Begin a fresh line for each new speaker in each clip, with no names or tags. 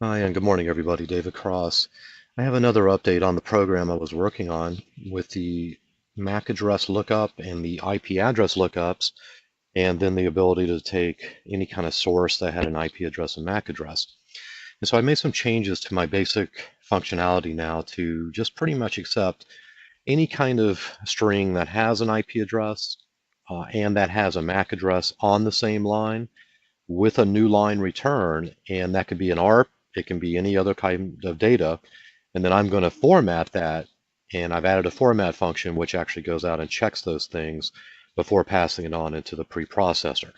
Hi, and good morning, everybody. David Cross. I have another update on the program I was working on with the MAC address lookup and the IP address lookups, and then the ability to take any kind of source that had an IP address and MAC address. And so I made some changes to my basic functionality now to just pretty much accept any kind of string that has an IP address and that has a MAC address on the same line with a new line return, and that could be an ARP, it can be any other kind of data, and then I'm going to format that, and I've added a format function which actually goes out and checks those things before passing it on into the preprocessor.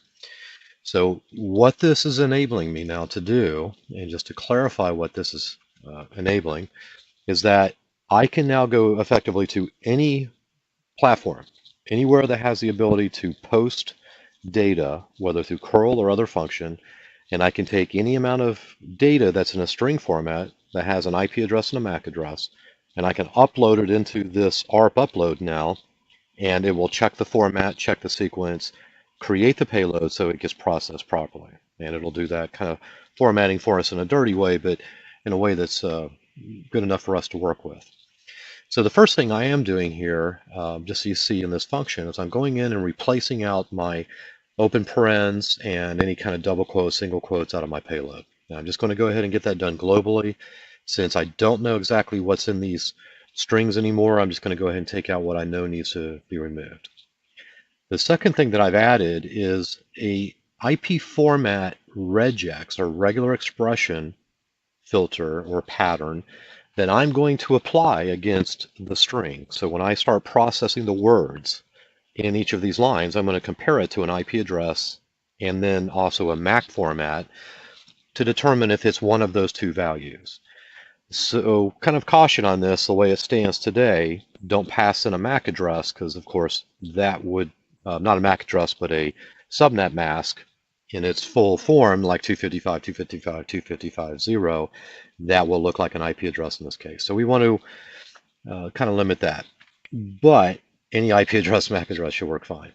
So what this is enabling me now to do, and just to clarify what this is enabling, is that I can now go effectively to any platform, anywhere that has the ability to post data, whether through curl or other function, and I can take any amount of data that's in a string format that has an IP address and a MAC address, and I can upload it into this ARP upload now, and it will check the format, check the sequence, create the payload so it gets processed properly. And it'll do that kind of formatting for us in a dirty way, but in a way that's good enough for us to work with. So the first thing I am doing here, just so you see in this function, is I'm going in and replacing out my open parens and any kind of double quotes, single quotes out of my payload. Now I'm just going to go ahead and get that done globally. Since I don't know exactly what's in these strings anymore, I'm just going to go ahead and take out what I know needs to be removed. The second thing that I've added is a IP format regex, or regular expression filter or pattern, that I'm going to apply against the string. So when I start processing the words in each of these lines, I'm going to compare it to an IP address and then also a MAC format to determine if it's one of those two values. So kind of caution on this, the way it stands today, don't pass in a MAC address because of course that would, not a MAC address, but a subnet mask in its full form, like 255, 255, 255.0, that will look like an IP address in this case. So we want to kind of limit that. But any IP address, MAC address should work fine.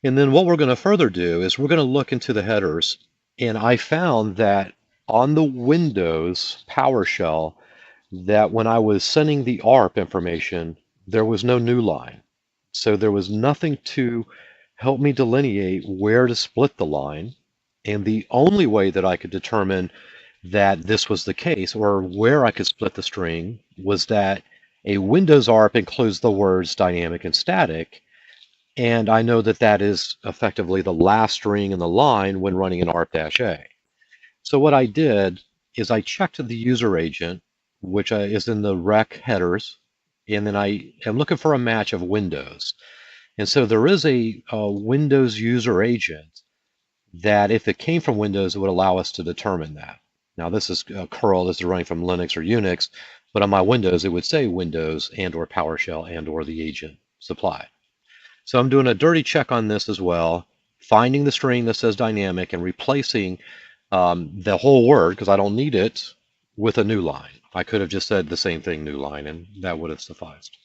And then what we're going to further do is we're going to look into the headers. And I found that on the Windows PowerShell, that when I was sending the ARP information, there was no new line. So there was nothing to help me delineate where to split the line. And the only way that I could determine that this was the case, or where I could split the string, was that a Windows ARP includes the words dynamic and static, and I know that that is effectively the last string in the line when running an ARP-A. So what I did is I checked the user agent, which is in the rec headers, and then I am looking for a match of Windows. And so there is a Windows user agent that if it came from Windows, it would allow us to determine that. Now this is curl, this is running from Linux or Unix, but on my Windows, it would say Windows and or PowerShell and or the agent supplied. So I'm doing a dirty check on this as well, finding the string that says dynamic and replacing the whole word, because I don't need it, with a new line. I could have just said the same thing, new line, and that would have sufficed.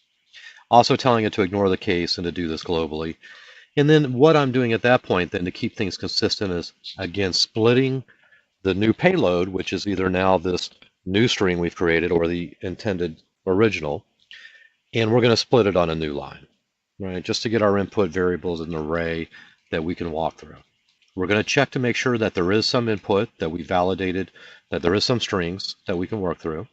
Also telling it to ignore the case and to do this globally. And then what I'm doing at that point then to keep things consistent is, again, splitting the new payload, which is either now this new string we've created or the intended original, and we're going to split it on a new line, right? Just to get our input variables in an array that we can walk through. We're going to check to make sure that there is some input, that we validated, that there is some strings that we can work through.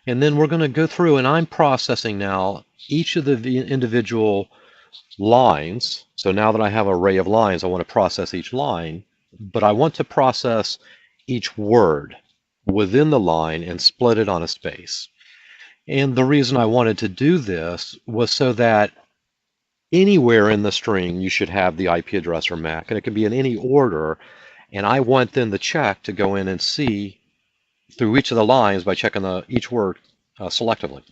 And then we're going to go through, and I'm processing now each of the individual lines. So now that I have an array of lines, I want to process each line, but I want to process each word within the line and split it on a space. And the reason I wanted to do this was so that anywhere in the string you should have the IP address or MAC, and it can be in any order. And I want then the check to go in and see through each of the lines by checking each word selectively.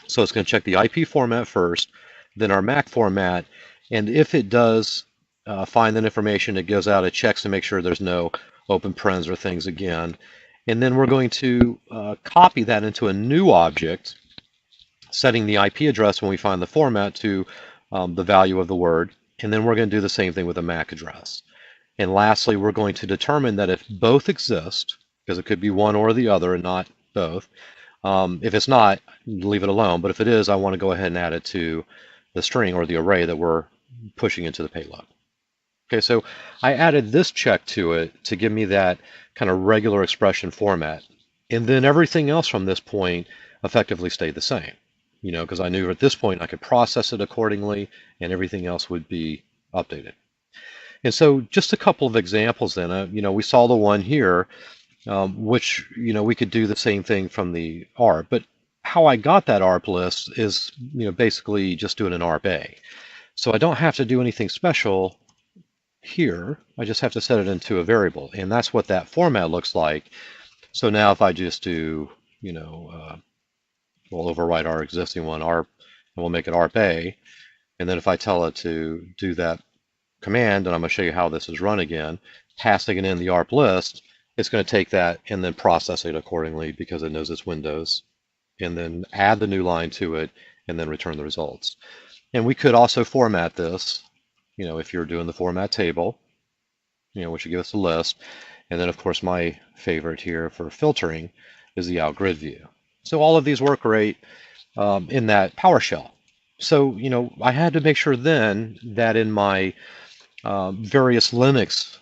So it's going to check the IP format first, then our MAC format, and if it does find that information, it goes out, it checks to make sure there's no open parens or things again. And then we're going to copy that into a new object, setting the IP address when we find the format to the value of the word. And then we're going to do the same thing with the MAC address. And lastly, we're going to determine that if both exist, because it could be one or the other and not both. If it's not, leave it alone. But if it is, I want to go ahead and add it to the string or the array that we're pushing into the payload. Okay, so I added this check to it to give me that kind of regular expression format. And then everything else from this point effectively stayed the same, because I knew at this point I could process it accordingly and everything else would be updated. And so just a couple of examples then, we saw the one here, which, we could do the same thing from the ARP, but how I got that ARP list is, basically just doing an ARP A. So I don't have to do anything special here. I just have to set it into a variable, and that's what that format looks like. So now if I just do, we'll overwrite our existing one, ARP, and we'll make it ARP A, and then if I tell it to do that command, and I'm going to show you how this is run again, passing it in the ARP list, it's going to take that and then process it accordingly because it knows it's Windows, and then add the new line to it, and then return the results. And we could also format this, if you're doing the format table, which would give us a list. And then, of course, my favorite here for filtering is the out grid view. So all of these work great in that PowerShell. So, I had to make sure then that in my various Linux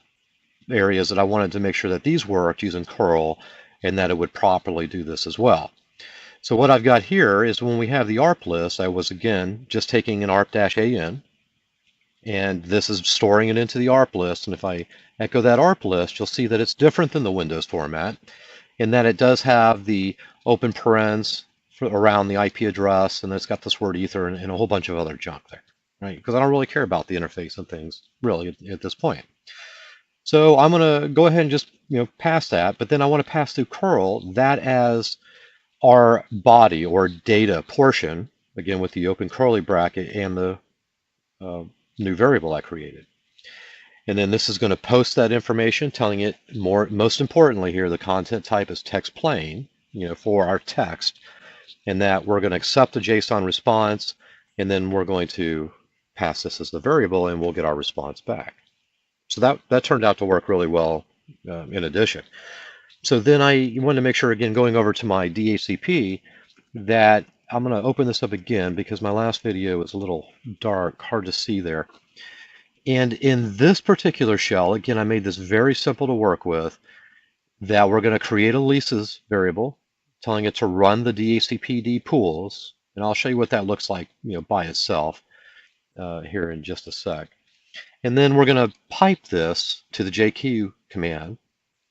areas that I wanted to make sure that these worked using curl and that it would properly do this as well. So what I've got here is when we have the ARP list, I was again just taking an ARP-AN, and this is storing it into the ARP list. And if I echo that ARP list, you'll see that it's different than the Windows format in that it does have the open parens around the IP address, and it's got this word ether and a whole bunch of other junk there, right? Because I don't really care about the interface and things really at this point. So I'm going to go ahead and just pass that, but then I want to pass through curl that as our body or data portion, again with the open curly bracket and the new variable I created. And then this is going to post that information, telling it most importantly here, the content type is text plain, for our text, and that we're going to accept the JSON response, and then we're going to pass this as the variable, and we'll get our response back. So that turned out to work really well in addition. So then I want to make sure, again, going over to my DHCP, that I'm going to open this up again because my last video was a little dark, hard to see there. And in this particular shell, again, I made this very simple to work with, that we're going to create a leases variable, telling it to run the DHCPD pools. And I'll show you what that looks like, by itself here in just a sec. And then we're going to pipe this to the JQ command.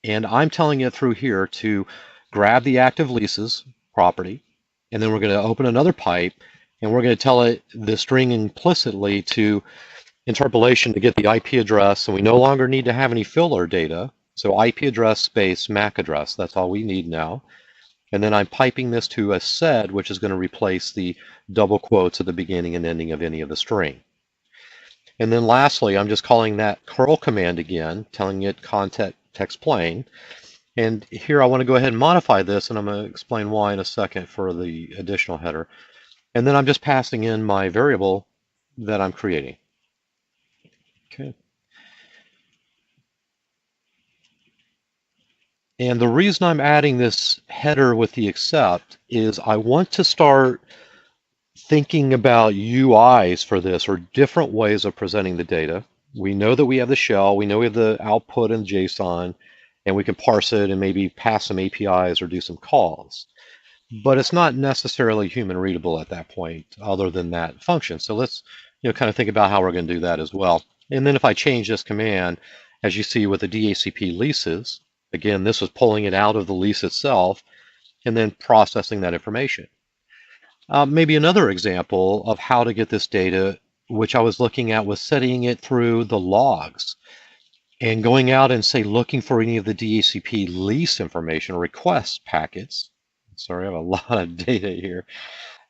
And I'm telling it through here to grab the active leases property. And then we're going to open another pipe. And we're going to tell it the string implicitly to interpolation to get the IP address. And we no longer need to have any filler data. So IP address space MAC address. That's all we need now. And then I'm piping this to a sed, which is going to replace the double quotes at the beginning and ending of any of the string. And then lastly, I'm just calling that curl command again, telling it content text plain. And here I want to go ahead and modify this, and I'm going to explain why in a second for the additional header. And then I'm just passing in my variable that I'm creating. Okay. And the reason I'm adding this header with the accept is I want to start thinking about UIs for this, or different ways of presenting the data. We know that we have the shell, we know we have the output in JSON, and we can parse it and maybe pass some APIs or do some calls. But it's not necessarily human readable at that point, other than that function. So let's kind of think about how we're going to do that as well. And then if I change this command, as you see with the DHCP leases, again, this was pulling it out of the lease itself and then processing that information. Maybe another example of how to get this data, which I was looking at, was setting it through the logs and going out and say looking for any of the DHCP lease information or request packets. Sorry, I have a lot of data here.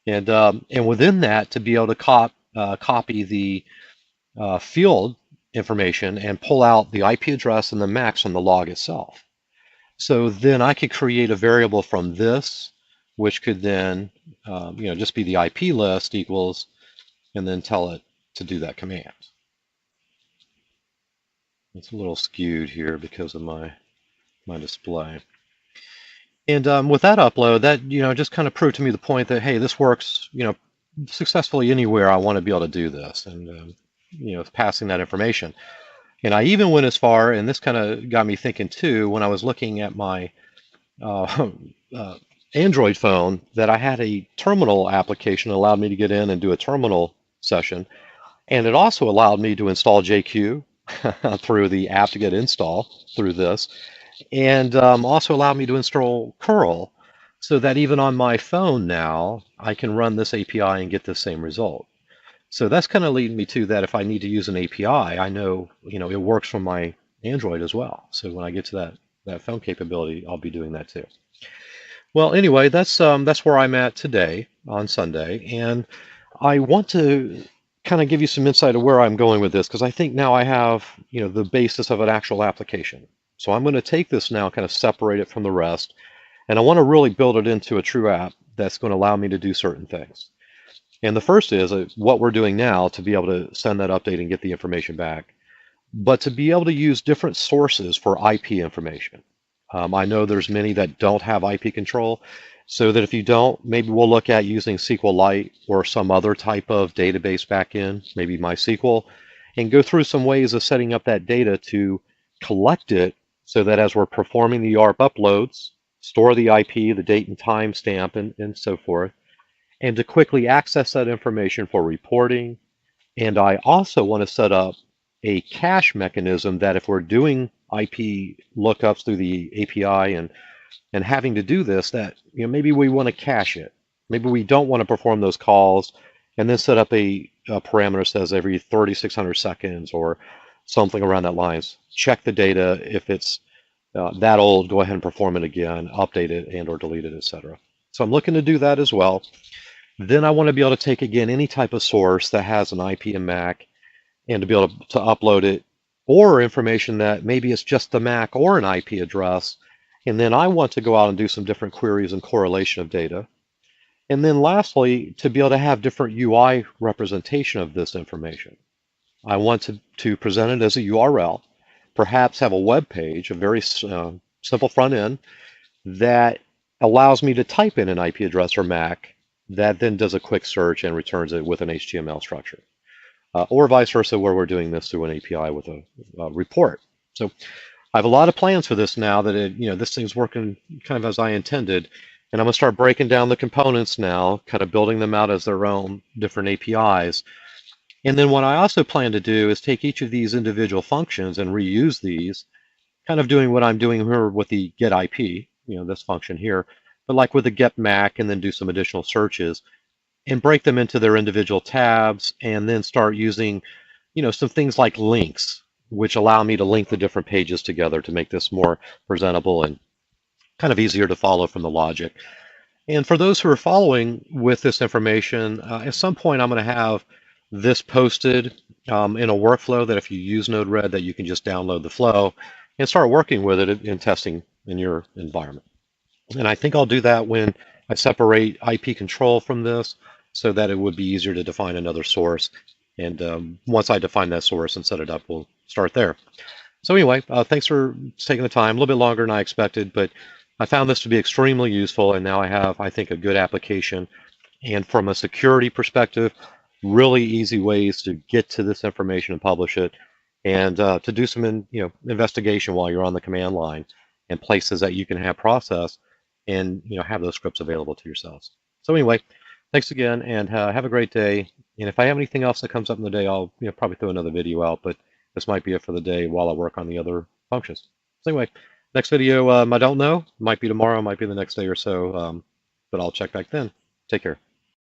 And within that, to be able to copy the field information and pull out the IP address and the MACs from the log itself. So then I could create a variable from this, which could then just be the IP list equals, and then tell it to do that command. It's a little skewed here because of my display. And with that upload, that just kind of proved to me the point that hey, this works successfully anywhere I want to be able to do this, and passing that information. And I even went as far, and this kind of got me thinking too, when I was looking at my uh, uh, Android phone, that I had a terminal application that allowed me to get in and do a terminal session. And it also allowed me to install JQ through the app to get install through this, and also allowed me to install curl so that even on my phone now, I can run this API and get the same result. So that's kind of leading me to that if I need to use an API, I know, it works from my Android as well. So when I get to that phone capability, I'll be doing that too. Well, anyway, that's where I'm at today on Sunday, and I want to kind of give you some insight of where I'm going with this because I think now I have, the basis of an actual application. So I'm going to take this now, kind of separate it from the rest, and I want to really build it into a true app that's going to allow me to do certain things. And the first is what we're doing now to be able to send that update and get the information back, but to be able to use different sources for IP information. I know there's many that don't have IP control, so that if you don't, maybe we'll look at using SQL-Lite or some other type of database backend, maybe MySQL, and go through some ways of setting up that data to collect it so that as we're performing the ARP uploads, store the IP, the date and time stamp, and so forth, and to quickly access that information for reporting. And I also want to set up a cache mechanism that if we're doing IP lookups through the API and having to do this, that maybe we want to cache it. Maybe we don't want to perform those calls and then set up a parameter that says every 3,600 seconds or something around that lines. Check the data. If it's that old, go ahead and perform it again, update it and or delete it, etc. So I'm looking to do that as well. Then I want to be able to take, again, any type of source that has an IP and MAC and to be able to upload it, or information that maybe it's just the MAC or an IP address. And then I want to go out and do some different queries and correlation of data. And then lastly, to be able to have different UI representation of this information. I want to present it as a URL, perhaps have a web page, a very simple front end that allows me to type in an IP address or MAC that then does a quick search and returns it with an HTML structure. Or vice versa, where we're doing this through an API with a report. So I have a lot of plans for this now that this thing's working kind of as I intended, and I'm going to start breaking down the components now, kind of building them out as their own different APIs. And then what I also plan to do is take each of these individual functions and reuse these, kind of doing what I'm doing here with the get IP, this function here, but like with the get MAC, and then do some additional searches and break them into their individual tabs, and then start using, some things like links, which allow me to link the different pages together to make this more presentable and kind of easier to follow from the logic. And for those who are following with this information, at some point I'm going to have this posted in a workflow that if you use Node-Red, that you can just download the flow and start working with it in testing in your environment. And I think I'll do that when I separate IP control from this, so that it would be easier to define another source. And once I define that source and set it up, we'll start there. So anyway, thanks for taking the time. A little bit longer than I expected, but I found this to be extremely useful, and now I have, I think, a good application. And from a security perspective, really easy ways to get to this information and publish it, and to do some investigation while you're on the command line, and places that you can have process and have those scripts available to yourselves. So anyway, thanks again, and have a great day. And if I have anything else that comes up in the day, I'll probably throw another video out, but this might be it for the day while I work on the other functions. So anyway, next video, I don't know. Might be tomorrow, might be the next day or so, but I'll check back then. Take care.